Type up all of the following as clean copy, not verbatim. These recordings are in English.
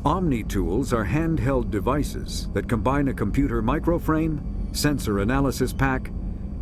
Omni tools are handheld devices that combine a computer microframe, sensor analysis pack,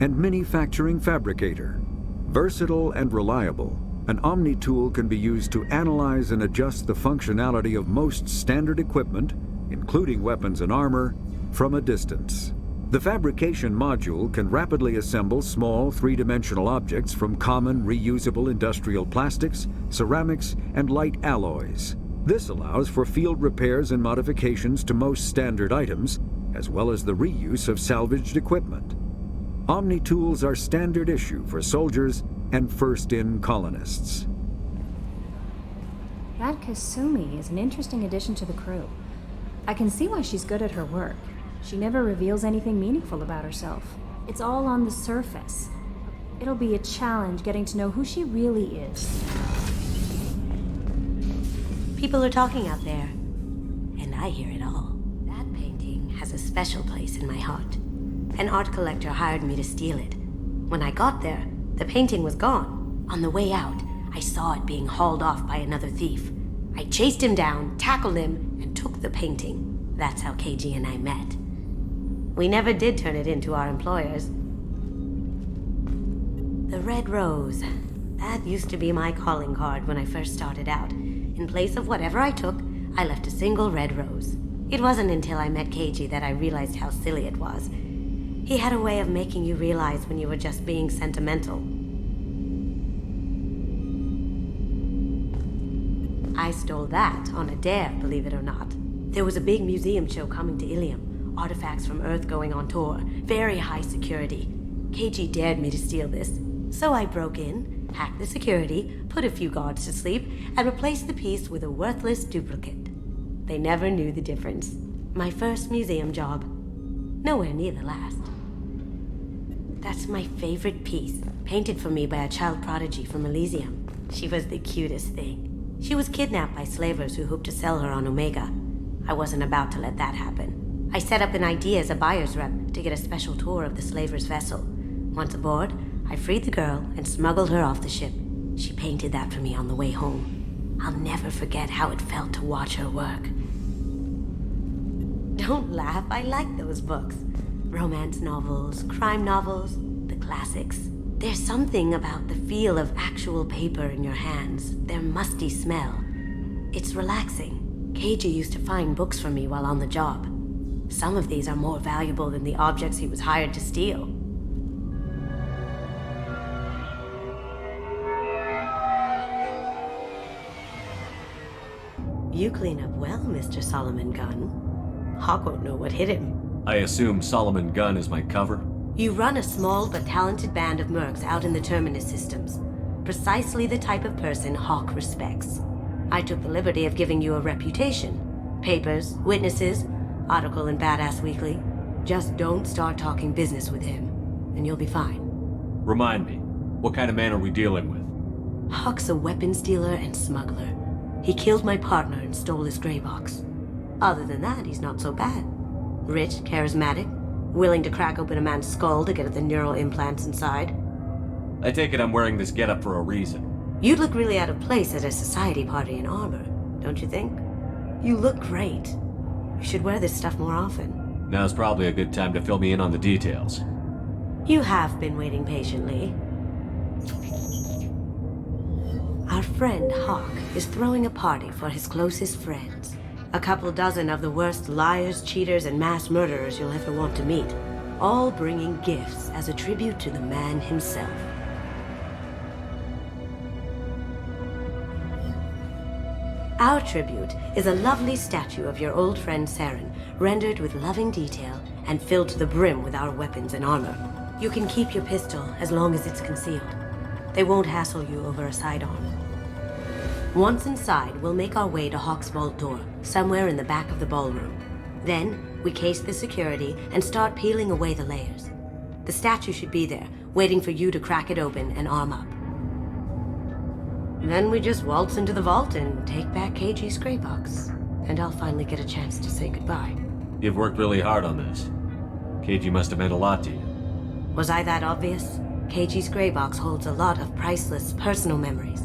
and manufacturing fabricator. Versatile and reliable, an Omni tool can be used to analyze and adjust the functionality of most standard equipment, including weapons and armor, from a distance. The fabrication module can rapidly assemble small three-dimensional objects from common reusable industrial plastics, ceramics, and light alloys. This allows for field repairs and modifications to most standard items, as well as the reuse of salvaged equipment. Omni tools are standard issue for soldiers and first-in colonists. That Kasumi is an interesting addition to the crew. I can see why she's good at her work. She never reveals anything meaningful about herself. It's all on the surface. It'll be a challenge getting to know who she really is. People are talking out there, and I hear it all. That painting has a special place in my heart. An art collector hired me to steal it. When I got there, the painting was gone. On the way out, I saw it being hauled off by another thief. I chased him down, tackled him, and took the painting. That's how KG and I met. We never did turn it into our employers. The red rose. That used to be my calling card when I first started out. In place of whatever I took, I left a single red rose. It wasn't until I met KG that I realized how silly it was. He had a way of making you realize when you were just being sentimental. I stole that on a dare, believe it or not. There was a big museum show coming to Ilium. Artifacts from Earth going on tour. Very high security. KG dared me to steal this. So I broke in, hacked the security, put a few guards to sleep, and replaced the piece with a worthless duplicate. They never knew the difference. My first museum job. Nowhere near the last. That's my favorite piece, painted for me by a child prodigy from Elysium. She was the cutest thing. She was kidnapped by slavers who hoped to sell her on Omega. I wasn't about to let that happen. I set up an idea as a buyer's rep to get a special tour of the slaver's vessel. Once aboard, I freed the girl and smuggled her off the ship. She painted that for me on the way home. I'll never forget how it felt to watch her work. Don't laugh, I like those books. Romance novels, crime novels, the classics. There's something about the feel of actual paper in your hands, their musty smell. It's relaxing. KG used to find books for me while on the job. Some of these are more valuable than the objects he was hired to steal. You clean up well, Mr. Solomon Gunn. Hawk won't know what hit him. I assume Solomon Gunn is my cover? You run a small but talented band of mercs out in the Terminus systems. Precisely the type of person Hawk respects. I took the liberty of giving you a reputation. Papers, witnesses, article in Badass Weekly. Just don't start talking business with him, and you'll be fine. Remind me, what kind of man are we dealing with? Hawk's a weapons dealer and smuggler. He killed my partner and stole his gray box. Other than that, he's not so bad. Rich, charismatic, willing to crack open a man's skull to get at the neural implants inside. I take it I'm wearing this getup for a reason. You'd look really out of place at a society party in armor, don't you think? You look great. You should wear this stuff more often. Now's probably a good time to fill me in on the details. You have been waiting patiently. Our friend Hawk is throwing a party for his closest friends. A couple dozen of the worst liars, cheaters, and mass murderers you'll ever want to meet. All bringing gifts as a tribute to the man himself. Our tribute is a lovely statue of your old friend Saren, rendered with loving detail and filled to the brim with our weapons and armor. You can keep your pistol as long as it's concealed. They won't hassle you over a sidearm. Once inside, we'll make our way to Hawk's vault door, somewhere in the back of the ballroom. Then, we case the security and start peeling away the layers. The statue should be there, waiting for you to crack it open and arm up. Then we just waltz into the vault and take back KG's gray box. And I'll finally get a chance to say goodbye. You've worked really hard on this. KG must have meant a lot to you. Was I that obvious? KG's gray box holds a lot of priceless personal memories.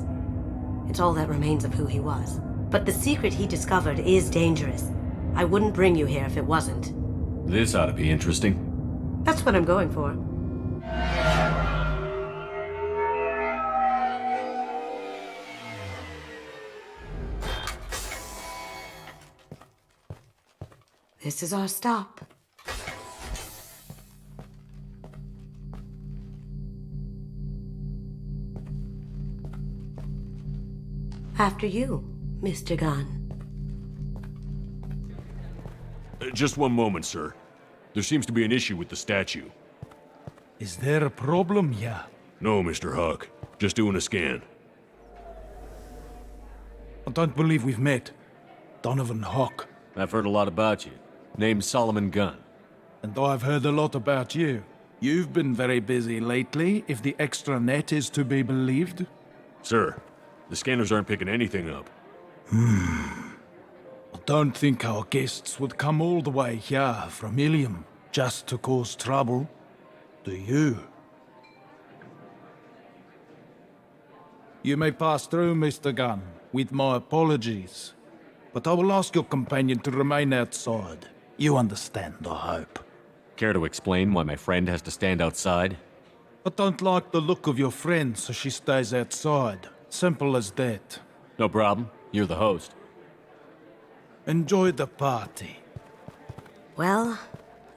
It's all that remains of who he was. But the secret he discovered is dangerous. I wouldn't bring you here if it wasn't. This ought to be interesting. That's what I'm going for. This is our stop. After you, Mr. Gunn. Just one moment, sir. There seems to be an issue with the statue. Is there a problem here? No, Mr. Huck. Just doing a scan. I don't believe we've met. Donovan Hawk. I've heard a lot about you. Name's Solomon Gunn. And I've heard a lot about you. You've been very busy lately, if the extranet is to be believed. Sir, the scanners aren't picking anything up. I don't think our guests would come all the way here from Ilium just to cause trouble. Do you? You may pass through, Mr. Gunn, with my apologies. But I will ask your companion to remain outside. You understand, I hope. Care to explain why my friend has to stand outside? I don't like the look of your friend, so she stays outside. Simple as that. No problem. You're the host. Enjoy the party. Well,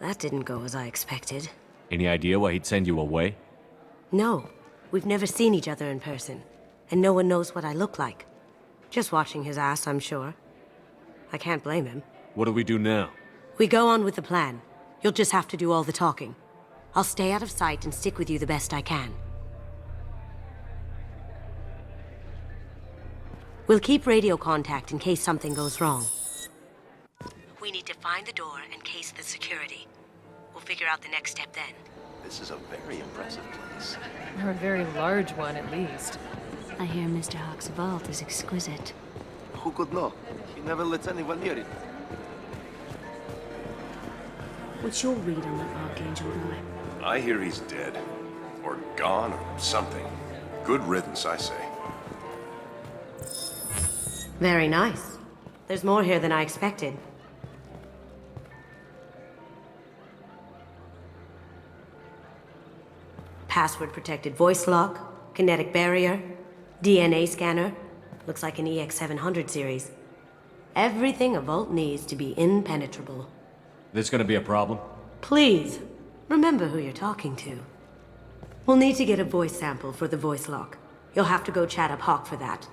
that didn't go as I expected. Any idea why he'd send you away? No, we've never seen each other in person, and no one knows what I look like. Just watching his ass, I'm sure. I can't blame him. What do we do now? We go on with the plan. You'll just have to do all the talking. I'll stay out of sight and stick with you the best I can. We'll keep radio contact in case something goes wrong. We need to find the door and case the security. We'll figure out the next step then. This is a very impressive place. Or a very large one, at least. I hear Mr. Hawk's vault is exquisite. Who could know? He never lets anyone near it. What's your read on that Archangel guy? I hear he's dead. Or gone, or something. Good riddance, I say. Very nice. There's more here than I expected. Password-protected voice lock, kinetic barrier, DNA scanner. Looks like an EX700 series. Everything a vault needs to be impenetrable. This gonna be a problem? Please, remember who you're talking to. We'll need to get a voice sample for the voice lock. You'll have to go chat up Hawk for that.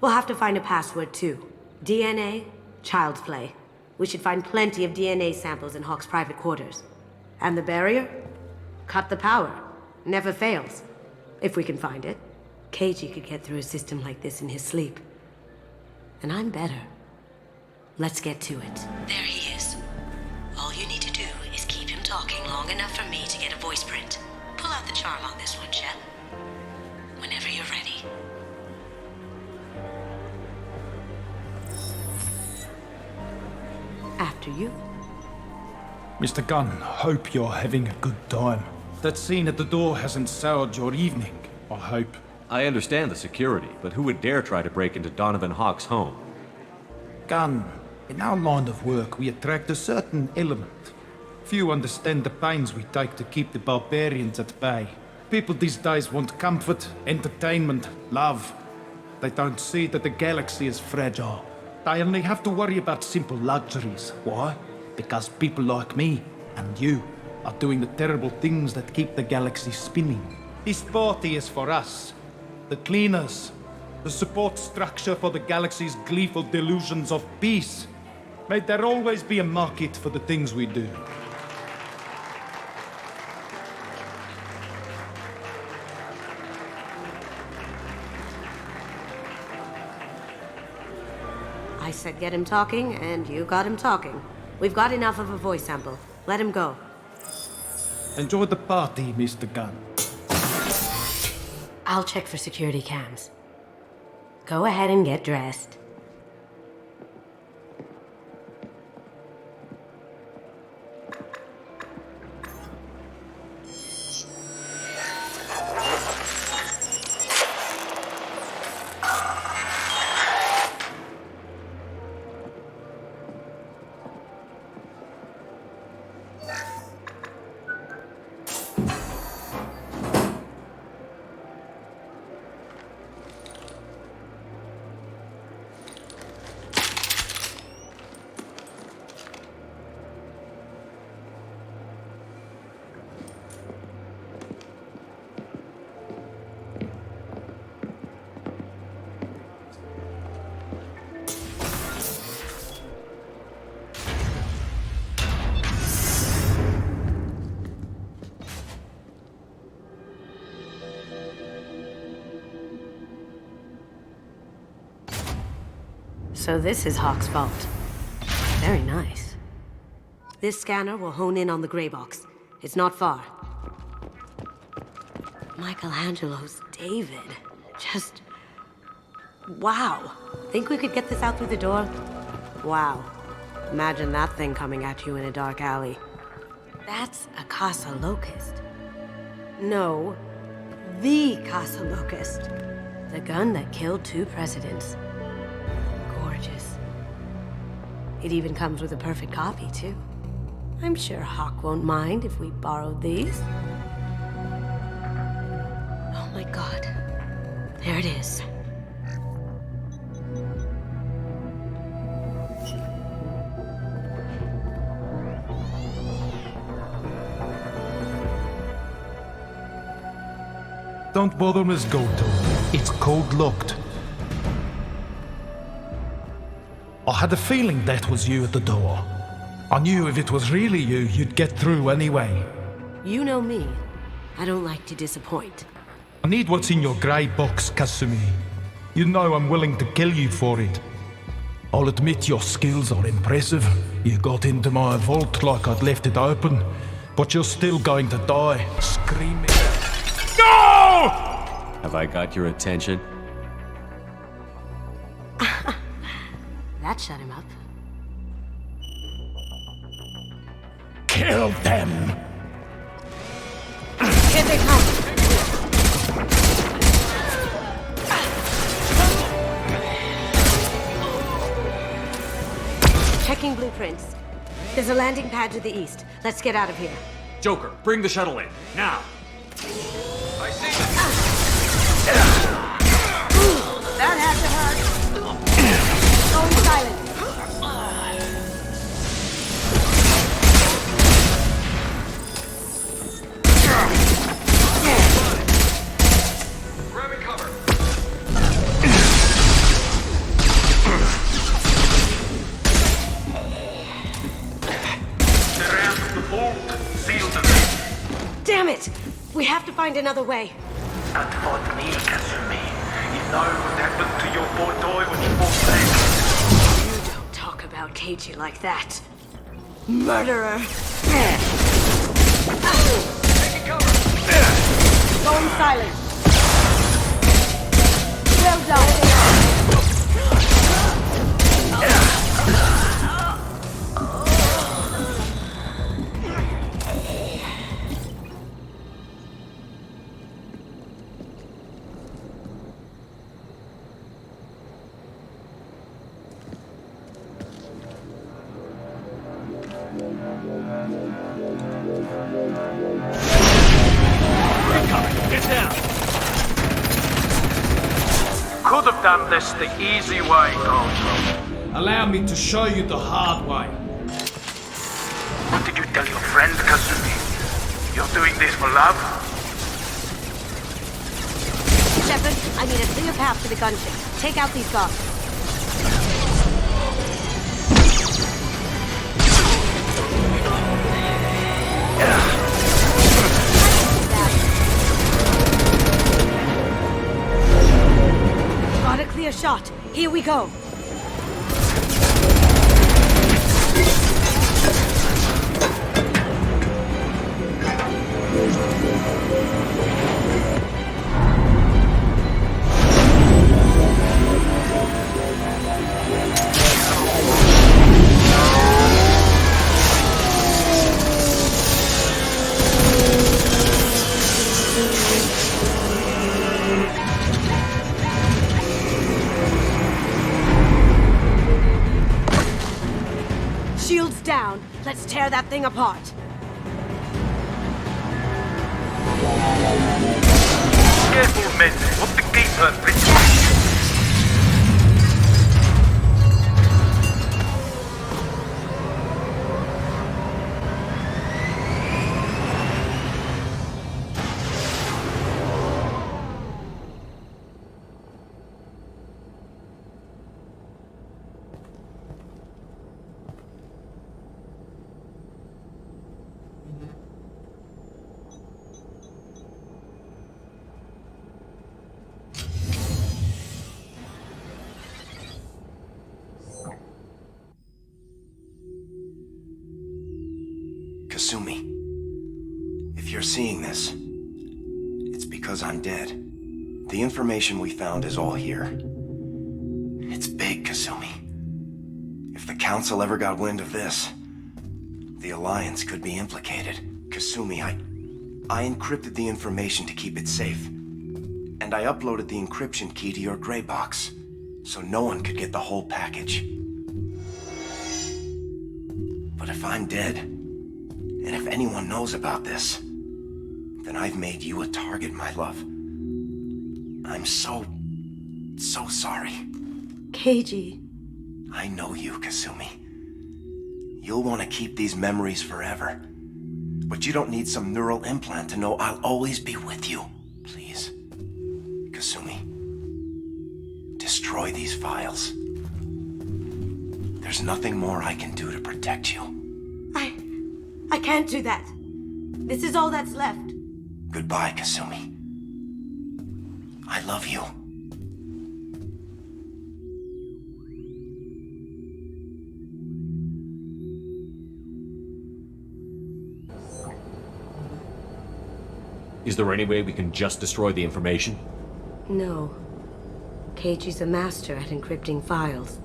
We'll have to find a password too. DNA, child's play. We should find plenty of DNA samples in Hawk's private quarters. And the barrier? Cut the power. Never fails. If we can find it. KG could get through a system like this in his sleep. And I'm better. Let's get to it. There he is. All you need to do is keep him talking long enough for me to get a voice print. Pull out the charm on this one, Shell. Whenever you're ready. After you. Mr. Gunn, hope you're having a good time. That scene at the door hasn't soured your evening, I hope. I understand the security, but who would dare try to break into Donovan Hawk's home? Gunn, in our line of work, we attract a certain element. Few understand the pains we take to keep the barbarians at bay. People these days want comfort, entertainment, love. They don't see that the galaxy is fragile. They only have to worry about simple luxuries. Why? Because people like me and you are doing the terrible things that keep the galaxy spinning. This party is for us, the cleaners, the support structure for the galaxy's gleeful delusions of peace. May there always be a market for the things we do. I said get him talking, and you got him talking. We've got enough of a voice sample. Let him go. Enjoy the party, Mr. Gunn. I'll check for security cams. Go ahead and get dressed. So this is Hawk's vault. Very nice. This scanner will hone in on the gray box. It's not far. Michelangelo's David. Just... wow. Think we could get this out through the door? Wow. Imagine that thing coming at you in a dark alley. That's a Casa Locust. No, the Casa Locust. The gun that killed 2 presidents. Gorgeous. It even comes with a perfect copy, too. I'm sure Hawk won't mind if we borrowed these. Oh my god. There it is. Don't bother, Miss Goto. It's code locked. I had a feeling that was you at the door. I knew if it was really you, you'd get through anyway. You know me. I don't like to disappoint. I need what's in your grey box, Kasumi. You know I'm willing to kill you for it. I'll admit your skills are impressive. You got into my vault like I'd left it open, but you're still going to die, screaming. No! Have I got your attention? That shut him up. Kill them! Here they come! Checking blueprints. There's a landing pad to the east. Let's get out of here. Joker, bring the shuttle in, now! I see That had to hurt. Going silent. Grabbing cover. Surround the vault. Seal them. Damn it! We have to find another way. Not for me, Kasumi. You know what happened to your poor toy when you fought back. You don't talk about Keiji like that. Murderer! Taking cover. Going silent. Well done. Get down! Could have done this the easy way, Gojo. Allow me to show you the hard way. What did you tell your friend, Kasumi? You're doing this for love? Shepard, I need a clear path to the gunship. Take out these guards. Got a clear shot. Here we go. Shields down. Let's tear that thing apart. Careful, men. What the gate purpose? Kasumi, if you're seeing this, it's because I'm dead. The information we found is all here. It's big, Kasumi. If the Council ever got wind of this, the Alliance could be implicated. Kasumi, I encrypted the information to keep it safe. And I uploaded the encryption key to your gray box, so no one could get the whole package. But if I'm dead, and if anyone knows about this, then I've made you a target, my love. I'm so sorry. Keiji. I know you, Kasumi. You'll want to keep these memories forever. But you don't need some neural implant to know I'll always be with you. Please. Kasumi. Destroy these files. There's nothing more I can do to protect you. I can't do that. This is all that's left. Goodbye, Kasumi. I love you. Is there any way we can just destroy the information? No. Keiji's a master at encrypting files.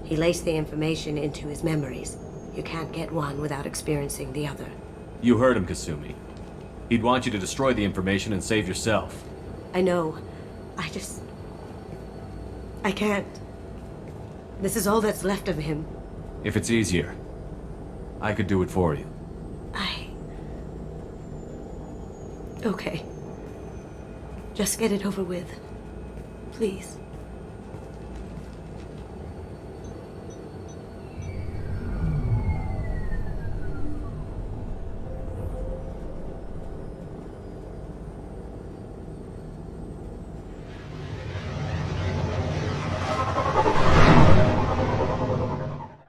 He laced the information into his memories. You can't get one without experiencing the other. You heard him, Kasumi. He'd want you to destroy the information and save yourself. I know. I can't. This is all that's left of him. If it's easier, I could do it for you. Okay. Just get it over with. Please.